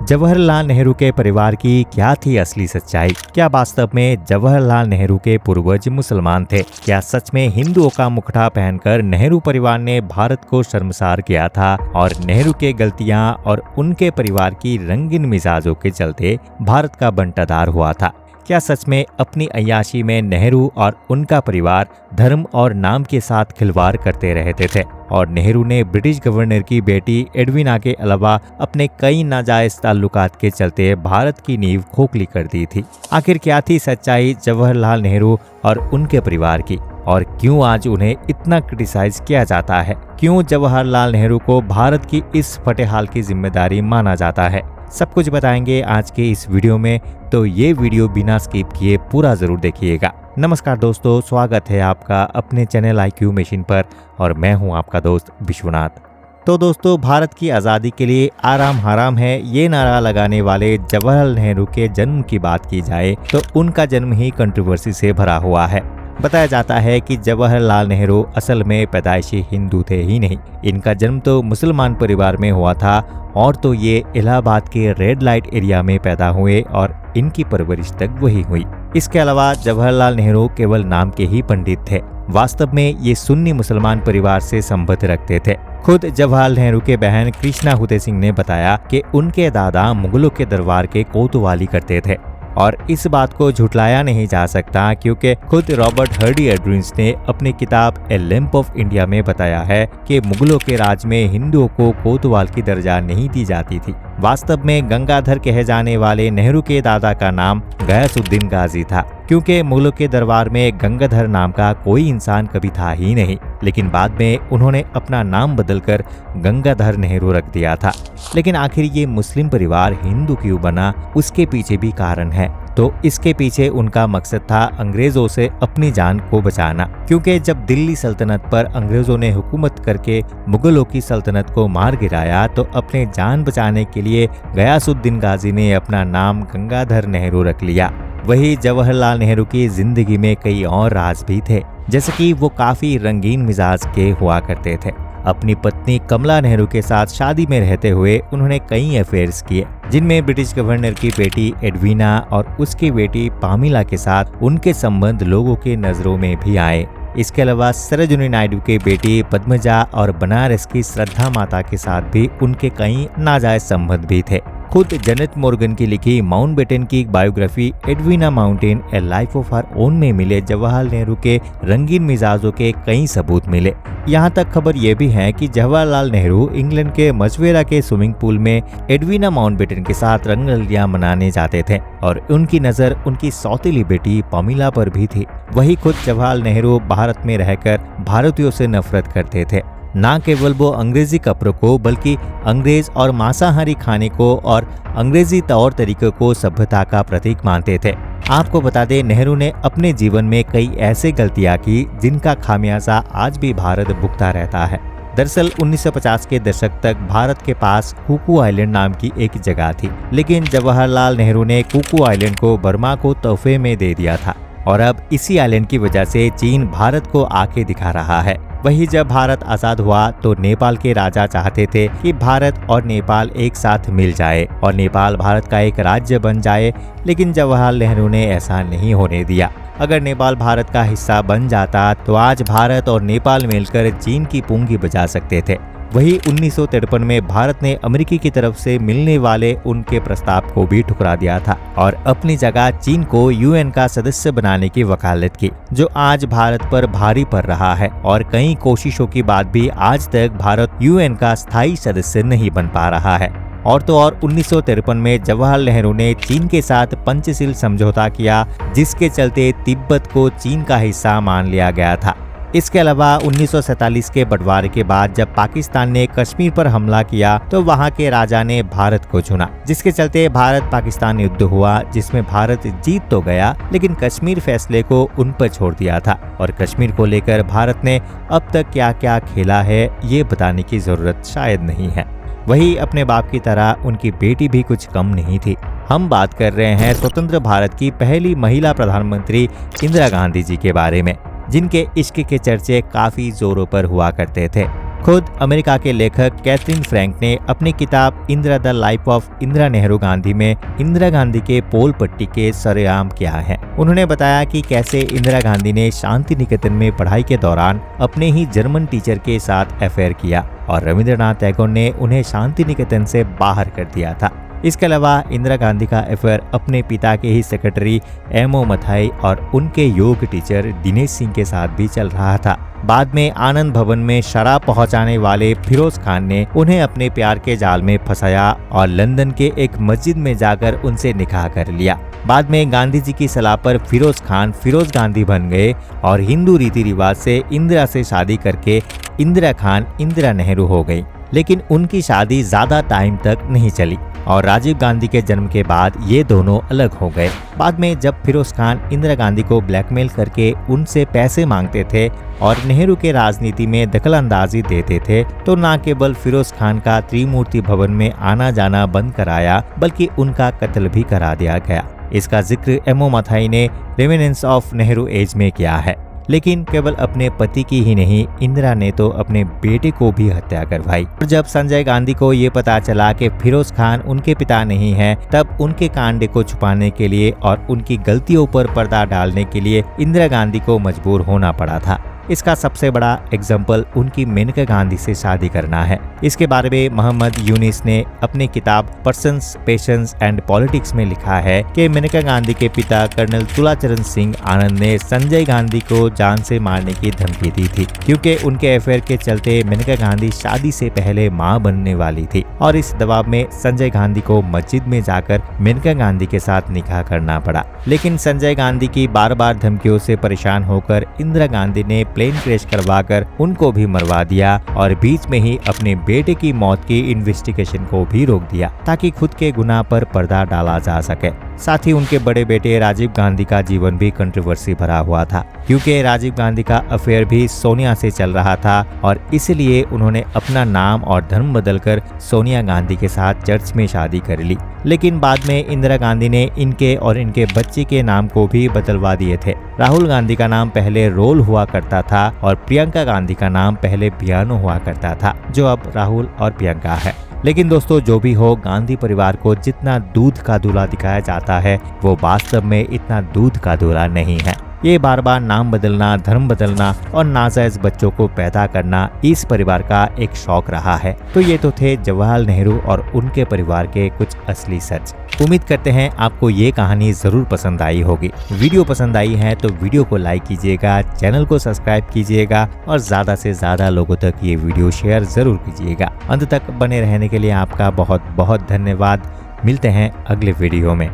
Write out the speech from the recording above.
जवाहरलाल नेहरू के परिवार की क्या थी असली सच्चाई? क्या वास्तव में जवाहरलाल नेहरू के पूर्वज मुसलमान थे? क्या सच में हिंदुओं का मुखड़ा पहनकर नेहरू परिवार ने भारत को शर्मसार किया था और नेहरू के गलतियां और उनके परिवार की रंगीन मिजाजों के चलते भारत का बंटाधार हुआ था? क्या सच में अपनी अय्याशी में नेहरू और उनका परिवार धर्म और नाम के साथ खिलवाड़ करते रहते थे और नेहरू ने ब्रिटिश गवर्नर की बेटी एडविना के अलावा अपने कई नाजायज ताल्लुकात के चलते भारत की नींव खोखली कर दी थी? आखिर क्या थी सच्चाई जवाहरलाल नेहरू और उनके परिवार की, और क्यों आज उन्हें इतना क्रिटिसाइज किया जाता है? क्यों जवाहरलाल नेहरू को भारत की इस फटेहाल की जिम्मेदारी माना जाता है? सब कुछ बताएंगे आज के इस वीडियो में, तो ये वीडियो बिना स्किप किए पूरा जरूर देखिएगा। नमस्कार दोस्तों, स्वागत है आपका अपने चैनल IQ मशीन पर और मैं हूं आपका दोस्त विश्वनाथ। तो दोस्तों, भारत की आज़ादी के लिए आराम हराम है, ये नारा लगाने वाले जवाहरलाल नेहरू के जन्म की बात की जाए तो उनका जन्म ही कंट्रोवर्सी से भरा हुआ है। बताया जाता है कि जवाहरलाल नेहरू असल में पैदाइशी हिंदू थे ही नहीं, इनका जन्म तो मुसलमान परिवार में हुआ था और तो ये इलाहाबाद के रेड लाइट एरिया में पैदा हुए और इनकी परवरिश तक वही हुई। इसके अलावा जवाहरलाल नेहरू केवल नाम के ही पंडित थे, वास्तव में ये सुन्नी मुसलमान परिवार से संबंध रखते थे। खुद जवाहरलाल नेहरू के बहन कृष्णा हुते सिंह ने बताया कि उनके दादा मुगलों के दरबार के कोतवाली करते थे और इस बात को झुटलाया नहीं जा सकता क्योंकि खुद रॉबर्ट हर्डी एड्रिंस ने अपनी किताब ए लैंप ऑफ इंडिया में बताया है कि मुगलों के राज में हिंदुओं को कोतवाल की दर्जा नहीं दी जाती थी। वास्तव में गंगाधर कहे जाने वाले नेहरू के दादा का नाम गयासुद्दीन गाजी था, क्योंकि मुगलों के दरबार में गंगाधर नाम का कोई इंसान कभी था ही नहीं, लेकिन बाद में उन्होंने अपना नाम बदलकर गंगाधर नेहरू रख दिया था। लेकिन आखिर ये मुस्लिम परिवार हिंदू क्यों बना, उसके पीछे भी कारण है। तो इसके पीछे उनका मकसद था अंग्रेजों से अपनी जान को बचाना, क्योंकि जब दिल्ली सल्तनत पर अंग्रेजों ने हुकूमत करके मुगलों की सल्तनत को मार गिराया तो अपने जान बचाने के लिए गयासुद्दीन गाजी ने अपना नाम गंगाधर नेहरू रख लिया। वही जवाहरलाल नेहरू की जिंदगी में कई और राज भी थे, जैसे कि वो काफी रंगीन मिजाज के हुआ करते थे। अपनी पत्नी कमला नेहरू के साथ शादी में रहते हुए उन्होंने कई अफेयर्स किए, जिनमें ब्रिटिश गवर्नर की बेटी एडविना और उसकी बेटी पामिला के साथ उनके संबंध लोगों के नजरों में भी आए। इसके अलावा सरोजिनी नायडू के बेटी पद्मजा और बनारस की श्रद्धा माता के साथ भी उनके कई नाजायज संबंध भी थे। खुद जेनेट मॉर्गन की लिखी माउंटबेटन की biography Edwina mountain A life of her own में मिले जवाहरलाल नेहरू के रंगीन मिजाजों के कई सबूत मिले। यहाँ तक खबर यह भी है कि जवाहरलाल नेहरू इंग्लैंड के मजवेरा के स्विमिंग पूल में एडविना माउंटबेटन के साथ रंगरलियां मनाने जाते थे और उनकी नजर उनकी सौतेली बेटी पामिला पर भी थी। वही खुद जवाहरलाल नेहरू भारत में रहकर भारतीयों से नफरत करते थे। ना केवल वो अंग्रेजी कपड़ों को बल्कि अंग्रेज और मांसाहारी खाने को और अंग्रेजी तौर तरीकों को सभ्यता का प्रतीक मानते थे। आपको बता दें, नेहरू ने अपने जीवन में कई ऐसे गलतियां की जिनका खामियाजा आज भी भारत भुगता रहता है। दरअसल 1950 के दशक तक भारत के पास कुकू आइलैंड नाम की एक जगह थी, लेकिन जवाहरलाल नेहरू ने कुकू आइलैंड को बर्मा को तोहफे में दे दिया था और अब इसी आइलैंड की वजह से चीन भारत को आके दिखा रहा है। वही जब भारत आजाद हुआ तो नेपाल के राजा चाहते थे कि भारत और नेपाल एक साथ मिल जाए और नेपाल भारत का एक राज्य बन जाए, लेकिन जवाहरलाल नेहरू ने ऐसा नहीं होने दिया। अगर नेपाल भारत का हिस्सा बन जाता तो आज भारत और नेपाल मिलकर चीन की पूंगी बजा सकते थे। वही 1953 में भारत ने अमेरिकी की तरफ से मिलने वाले उनके प्रस्ताव को भी ठुकरा दिया था और अपनी जगह चीन को UN का सदस्य बनाने की वकालत की, जो आज भारत पर भारी पड़ रहा है और कई कोशिशों के बाद भी आज तक भारत UN का स्थायी सदस्य नहीं बन पा रहा है। और तो और 1953 में जवाहरलाल नेहरू ने चीन के साथ पंचशील समझौता किया, जिसके चलते तिब्बत को चीन का हिस्सा मान लिया गया था। इसके अलावा 1947 के बंटवारे के बाद जब पाकिस्तान ने कश्मीर पर हमला किया तो वहां के राजा ने भारत को चुना, जिसके चलते भारत पाकिस्तान युद्ध हुआ, जिसमें भारत जीत तो गया लेकिन कश्मीर फैसले को उन पर छोड़ दिया था। और कश्मीर को लेकर भारत ने अब तक क्या क्या खेला है ये बताने की जरूरत शायद नहीं है। वही अपने बाप की तरह उनकी बेटी भी कुछ कम नहीं थी। हम बात कर रहे हैं स्वतंत्र भारत की पहली महिला प्रधानमंत्री इंदिरा गांधी जी के बारे में, जिनके इश्क के चर्चे काफी जोरों पर हुआ करते थे। खुद अमेरिका के लेखक कैथरीन फ्रैंक ने अपनी किताब Indira the life of Indira Nehru Gandhi में इंदिरा गांधी के पोल पट्टी के सरेआम किया है। उन्होंने बताया कि कैसे इंदिरा गांधी ने शांति निकेतन में पढ़ाई के दौरान अपने ही जर्मन टीचर के साथ अफेयर किया और रविंद्रनाथ टैगोर ने उन्हें शांति निकेतन से बाहर कर दिया था। इसके अलावा इंदिरा गांधी का अफेयर अपने पिता के ही सेक्रेटरी एमओ मथाई और उनके योग टीचर दिनेश सिंह के साथ भी चल रहा था। बाद में आनंद भवन में शराब पहुंचाने वाले फिरोज खान ने उन्हें अपने प्यार के जाल में फंसाया और लंदन के एक मस्जिद में जाकर उनसे निकाह कर लिया। बाद में गांधी जी की सलाह पर फिरोज खान फिरोज गांधी बन गए और हिंदू रीति रिवाज से इंदिरा से शादी करके इंदिरा खान इंदिरा नेहरू हो गई। लेकिन उनकी शादी ज्यादा टाइम तक नहीं चली और राजीव गांधी के जन्म के बाद ये दोनों अलग हो गए। बाद में जब फिरोज खान इंदिरा गांधी को ब्लैकमेल करके उनसे पैसे मांगते थे और नेहरू के राजनीति में दखलंदाजी देते थे, तो न केवल फिरोज खान का त्रिमूर्ति भवन में आना जाना बंद कराया बल्कि उनका कत्ल भी करा दिया गया। इसका जिक्र एमओ मथाई ने रेमिनेंस ऑफ नेहरू एज में किया है। लेकिन केवल अपने पति की ही नहीं, इंदिरा ने तो अपने बेटे को भी हत्या करवाई। और जब संजय गांधी को ये पता चला कि फिरोज खान उनके पिता नहीं है, तब उनके कांड को छुपाने के लिए और उनकी गलतियों पर पर्दा डालने के लिए इंदिरा गांधी को मजबूर होना पड़ा था। इसका सबसे बड़ा एग्जाम्पल उनकी मेनका गांधी से शादी करना है। इसके बारे में मोहम्मद यूनिस ने अपनी किताब पर्सन्स, पेशेंस एंड पॉलिटिक्स में लिखा है कि मेनका गांधी के पिता कर्नल तुलाचरण सिंह आनंद ने संजय गांधी को जान से मारने की धमकी दी थी, क्योंकि उनके अफेयर के चलते मेनका गांधी शादी से पहले मां बनने वाली थी और इस दबाव में संजय गांधी को मस्जिद में जाकर मेनका गांधी के साथ निकाह करना पड़ा। लेकिन संजय गांधी की बार बार धमकियों से परेशान होकर इंदिरा गांधी ने प्लेन क्रैश करवाकर उनको भी मरवा दिया और बीच में ही अपने बेटे की मौत की इन्वेस्टिगेशन को भी रोक दिया ताकि खुद के गुनाह पर पर्दा डाला जा सके। साथ ही उनके बड़े बेटे राजीव गांधी का जीवन भी कंट्रोवर्सी भरा हुआ था, क्योंकि राजीव गांधी का अफेयर भी सोनिया से चल रहा था और इसलिए उन्होंने अपना नाम और धर्म बदलकर सोनिया गांधी के साथ चर्च में शादी कर ली। लेकिन बाद में इंदिरा गांधी ने इनके और इनके बच्चे के नाम को भी बदलवा दिए थे। राहुल गांधी का नाम पहले रोल हुआ करता था और प्रियंका गांधी का नाम पहले पियानो हुआ करता था, जो अब राहुल और प्रियंका है। लेकिन दोस्तों, जो भी हो, गांधी परिवार को जितना दूध का दूल्हा दिखाया जाता है वो वास्तव में इतना दूध का दूल्हा नहीं है। ये बार बार नाम बदलना, धर्म बदलना और नाजायज बच्चों को पैदा करना इस परिवार का एक शौक रहा है। तो ये तो थे जवाहरलाल नेहरू और उनके परिवार के कुछ असली सच। उम्मीद करते हैं आपको ये कहानी जरूर पसंद आई होगी। वीडियो पसंद आई है तो वीडियो को लाइक कीजिएगा, चैनल को सब्सक्राइब कीजिएगा और ज्यादा से ज्यादा लोगों तक ये वीडियो शेयर जरूर कीजिएगा। अंत तक बने रहने के लिए आपका बहुत बहुत धन्यवाद। मिलते हैं अगले वीडियो में।